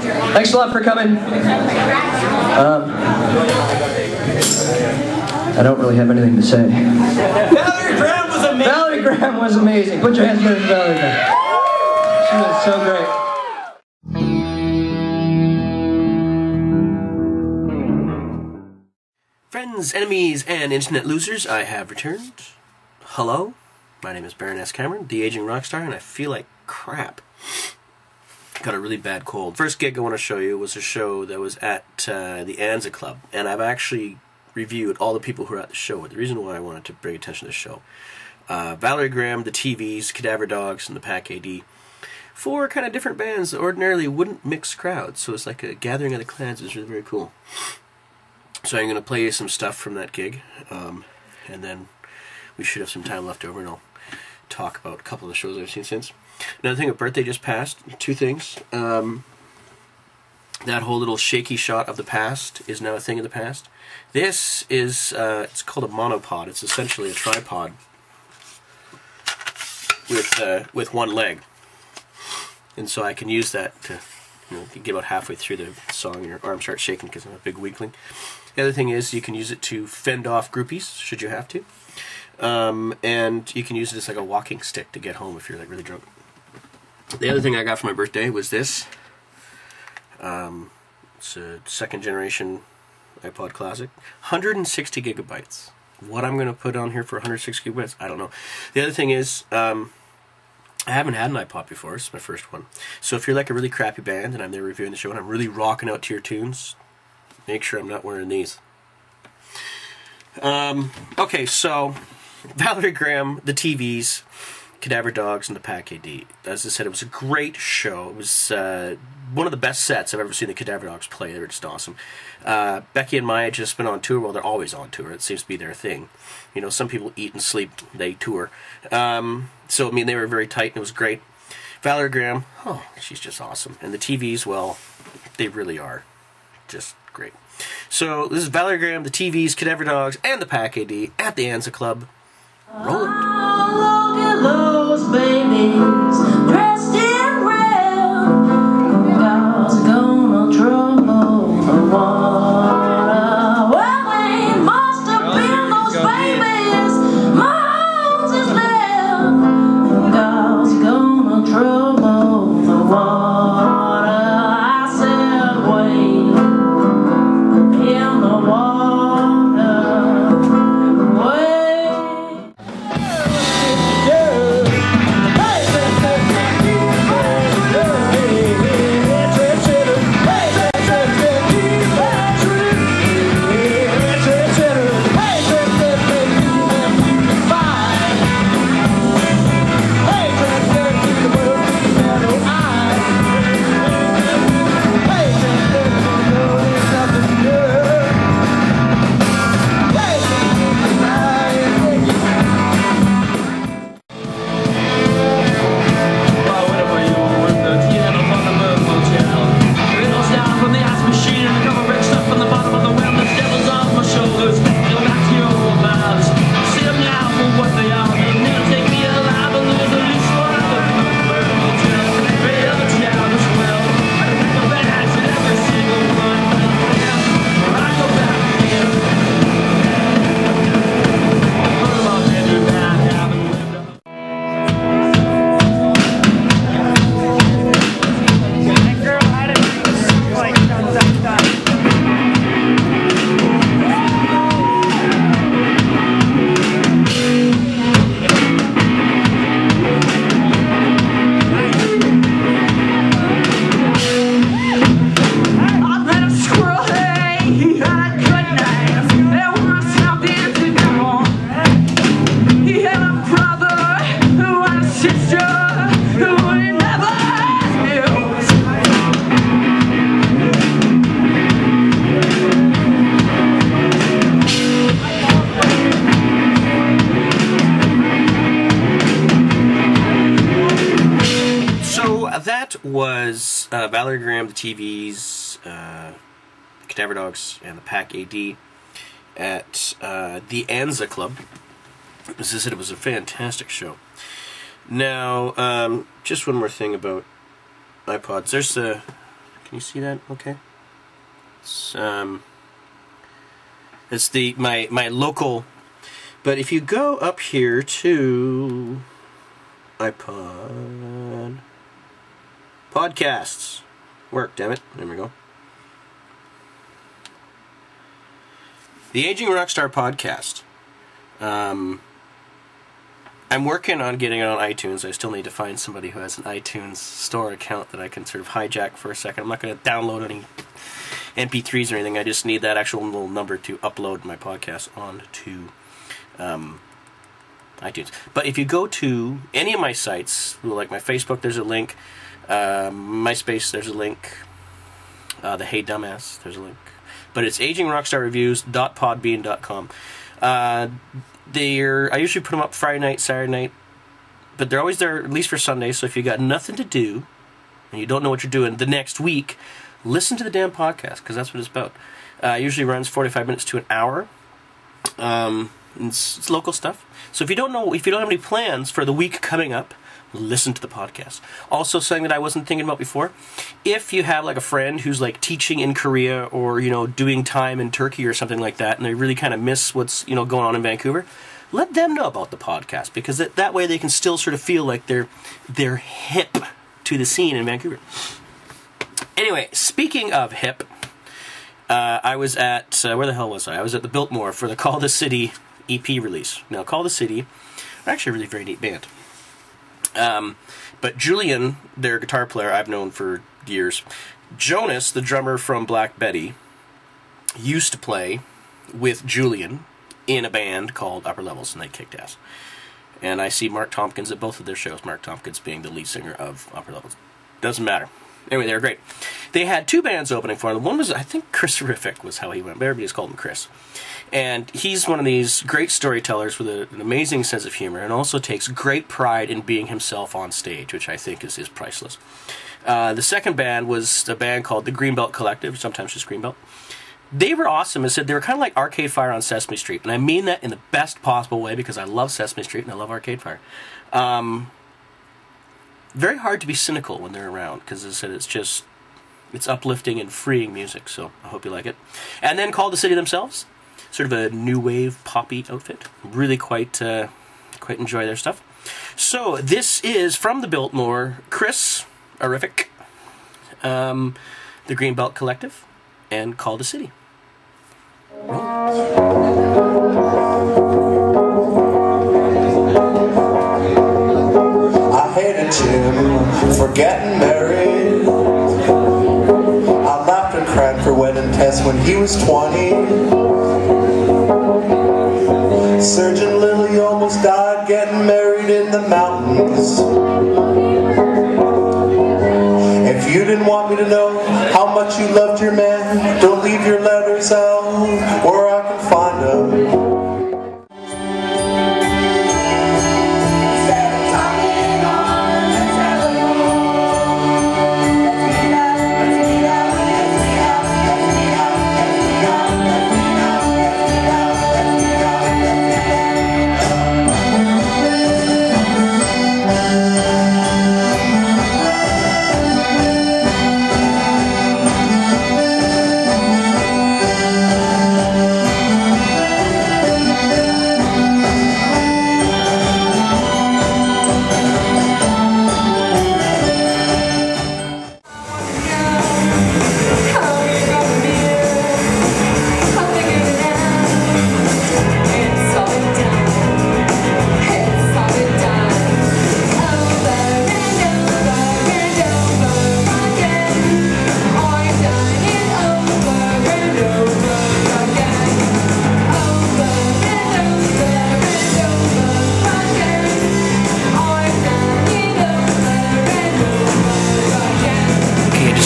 Thanks a lot for coming. I don't really have anything to say. Valerie Graham was amazing. Valerie Graham was amazing. Put your hands together for Valerie Graham. She was so great. Friends, enemies, and internet losers, I have returned. Hello, my name is Baroness Cameron, the aging rockstar, and I feel like crap. Got a really bad cold. First gig I want to show you was a show that was at the Anza Club, and I've actually reviewed all the people who were at the show. The reason why I wanted to bring attention to the show. Valerie Graham, the TVs, Cadaver Dogs, and the Pack AD. Four kind of different bands that ordinarily wouldn't mix crowds, so it's like a gathering of the clans. It was really very cool. So I'm going to play you some stuff from that gig, and then we should have some time left over, and I'll talk about a couple of the shows I've seen since. Another thing, a birthday just passed. Two things. That whole little shaky shot of the past is now a thing of the past. This is, it's called a monopod. It's essentially a tripod with one leg. And so I can use that to, you know, get about halfway through the song and your arm starts shaking because I'm a big weakling. The other thing is you can use it to fend off groupies, should you have to. And you can use it as like a walking stick to get home if you're like really drunk. The other thing I got for my birthday was this. It's a second generation iPod Classic. 160 gigabytes. What I'm going to put on here for 160 gigabytes, I don't know. The other thing is, I haven't had an iPod before. It's my first one. So if you're like a really crappy band and I'm there reviewing the show and I'm really rocking out to your tunes, make sure I'm not wearing these. Okay, so Valerie Graham, the TVs, Cadaver Dogs, and the Pack AD. As I said, it was a great show. It was one of the best sets I've ever seen the Cadaver Dogs play. They were just awesome. Becky and Maya just been on tour. Well, they're always on tour. It seems to be their thing. You know, some people eat and sleep. They tour. So, I mean, they were very tight, and it was great. Valerie Graham, oh, she's just awesome. And the TVs, well, they really are just great. So, this is Valerie Graham, the TVs, Cadaver Dogs, and the Pack AD at the Anza Club. Roll it. Oh, look at those babies dressed in red. God's gonna trouble the water. Well, they must have been those babies Moses led. God's gonna trouble the water. I said, wait in the water. Wait. That was Valerie Graham, the TVs, Cadaver Dogs, and the Pack AD at the Anza Club. As I said, it was a fantastic show. Now, just one more thing about iPods. There's the Can you see that? Okay. It's the my local. But if you go up here to iPod podcasts, work, damn it. There we go. The Aging Rockstar podcast. I'm working on getting it on iTunes. I still need to find somebody who has an iTunes store account that I can sort of hijack for a second. I'm not going to download any MP3s or anything. I just need that actual little number to upload my podcast onto iTunes. But if you go to any of my sites, like my Facebook, there's a link. MySpace, there's a link. The Hey Dumbass, there's a link. But it's agingrockstarreviews.podbean.com. I usually put them up Friday night, Saturday night, but they're always there at least for Sunday. So if you got nothing to do and you don't know what you're doing the next week, listen to the damn podcast, because that's what it's about. It usually runs 45 minutes to an hour. It's local stuff. So if you don't have any plans for the week coming up, listen to the podcast. Also, something that I wasn't thinking about before, if you have like a friend who's like teaching in Korea or, you know, doing time in Turkey or something like that, and they really kind of miss what's, you know, going on in Vancouver, let them know about the podcast, because that way they can still sort of feel like they're hip to the scene in Vancouver. Anyway, speaking of hip, I was at, where the hell was I? I was at the Biltmore for the Call the City EP release. Now, Call the City are actually a really very neat band. But Julian, their guitar player, I've known for years. Jonas, the drummer from Black Betty, used to play with Julian in a band called Upper Levels, and they kicked ass. And I see Mark Tompkins at both of their shows, Mark Tompkins being the lead singer of Upper Levels. Doesn't matter. Anyway, they were great. They had two bands opening for them. One was, I think, Chris Horrific was how he went, but everybody just called him Chris. And he's one of these great storytellers with an amazing sense of humor, and also takes great pride in being himself on stage, which I think is priceless. The second band was a band called the Greenbelt Collective, sometimes just Greenbelt. They were awesome. I said they were kind of like Arcade Fire on Sesame Street, and I mean that in the best possible way, because I love Sesame Street and I love Arcade Fire. Very hard to be cynical when they're around, because as I said, it's uplifting and freeing music, so I hope you like it. And then Call the City themselves, sort of a new wave poppy outfit. Really quite enjoy their stuff. So this is from the Biltmore, Chris Horrific, the Greenbelt Collective, and Call the City. I hated Jim for getting married. I laughed and cried for wedding tests when he was 20. Surgeon Lily almost died getting married in the mountains. If you didn't want me to know how much you loved your man, don't leave your letters out where I can find them.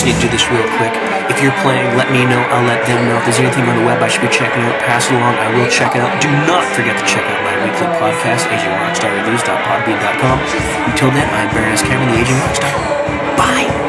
Need to do this real quick. If you're playing, let me know. I'll let them know. If there's anything on the web I should be checking out, pass it along. I will check it out. Do not forget to check out my weekly podcast, AgingRockstarReviews.podbean.com. Until then, I'm Baroness Cameron, the Aging Rockstar. Bye!